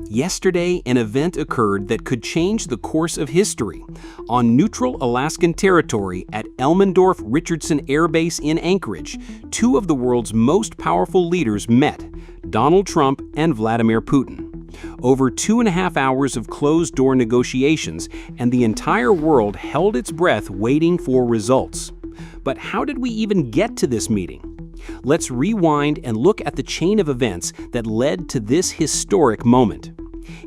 Yesterday, an event occurred that could change the course of history. On neutral Alaskan territory at Elmendorf-Richardson Air Base in Anchorage, two of the world's most powerful leaders met, Donald Trump and Vladimir Putin. Over 2.5 hours of closed-door negotiations, and the entire world held its breath waiting for results. But how did we even get to this meeting? Let's rewind and look at the chain of events that led to this historic moment.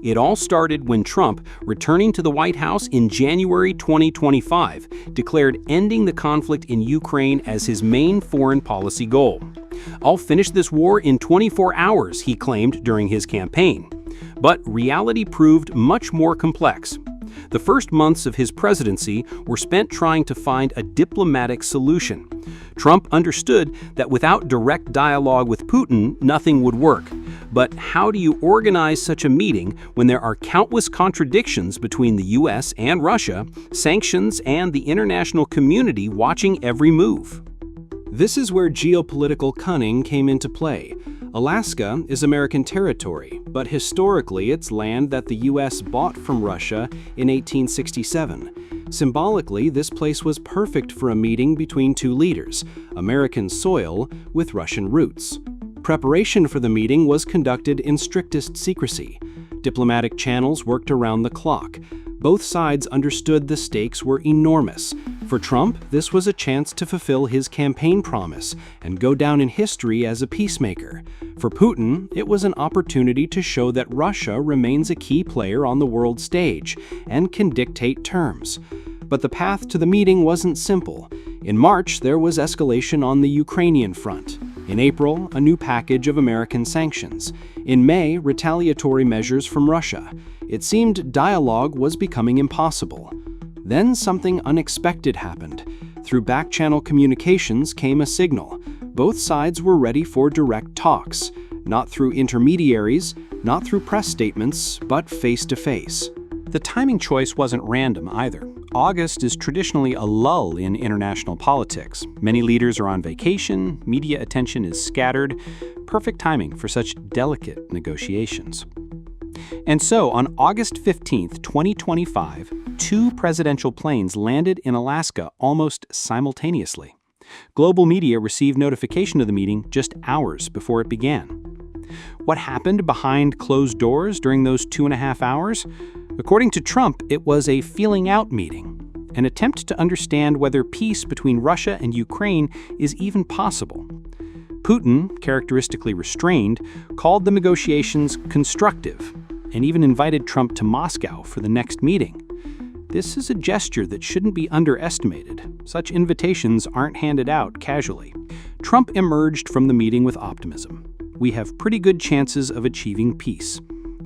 It all started when Trump, returning to the White House in January 2025, declared ending the conflict in Ukraine as his main foreign policy goal. "I'll finish this war in 24 hours, he claimed during his campaign. But reality proved much more complex. The first months of his presidency were spent trying to find a diplomatic solution. Trump understood that without direct dialogue with Putin, nothing would work. But how do you organize such a meeting when there are countless contradictions between the US and Russia, sanctions, and the international community watching every move? This is where geopolitical cunning came into play. Alaska is American territory, but historically it's land that the US bought from Russia in 1867. Symbolically, this place was perfect for a meeting between two leaders, American soil with Russian roots. Preparation for the meeting was conducted in strictest secrecy. Diplomatic channels worked around the clock. Both sides understood the stakes were enormous. For Trump, this was a chance to fulfill his campaign promise and go down in history as a peacemaker. For Putin, it was an opportunity to show that Russia remains a key player on the world stage and can dictate terms. But the path to the meeting wasn't simple. In March, there was escalation on the Ukrainian front. In April, a new package of American sanctions. In May, retaliatory measures from Russia. It seemed dialogue was becoming impossible. Then something unexpected happened. Through back-channel communications came a signal. Both sides were ready for direct talks, not through intermediaries, not through press statements, but face-to-face. The timing choice wasn't random either. August is traditionally a lull in international politics. Many leaders are on vacation, media attention is scattered. Perfect timing for such delicate negotiations. And so, on August 15, 2025, two presidential planes landed in Alaska almost simultaneously. Global media received notification of the meeting just hours before it began. What happened behind closed doors during those 2.5 hours? According to Trump, it was a feeling out meeting, an attempt to understand whether peace between Russia and Ukraine is even possible. Putin, characteristically restrained, called the negotiations constructive and even invited Trump to Moscow for the next meeting. This is a gesture that shouldn't be underestimated. Such invitations aren't handed out casually. Trump emerged from the meeting with optimism. We have pretty good chances of achieving peace.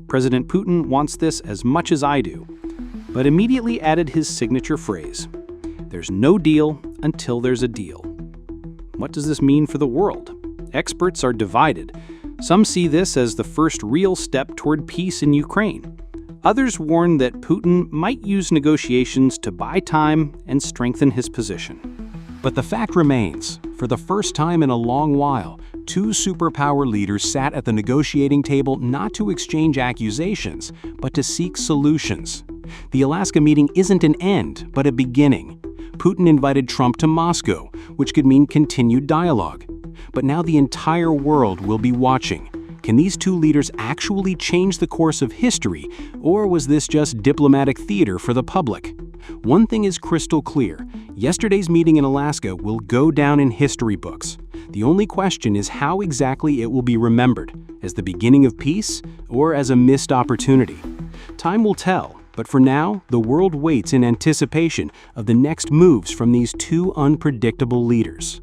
President Putin wants this as much as I do, but immediately added his signature phrase, "There's no deal until there's a deal." What does this mean for the world? Experts are divided. Some see this as the first real step toward peace in Ukraine. Others warn that Putin might use negotiations to buy time and strengthen his position. But the fact remains, for the first time in a long while, two superpower leaders sat at the negotiating table not to exchange accusations, but to seek solutions. The Alaska meeting isn't an end, but a beginning. Putin invited Trump to Moscow, which could mean continued dialogue. But now the entire world will be watching. Can these two leaders actually change the course of history, or was this just diplomatic theater for the public? One thing is crystal clear. Yesterday's meeting in Alaska will go down in history books. The only question is how exactly it will be remembered, as the beginning of peace or as a missed opportunity. Time will tell, but for now, the world waits in anticipation of the next moves from these two unpredictable leaders.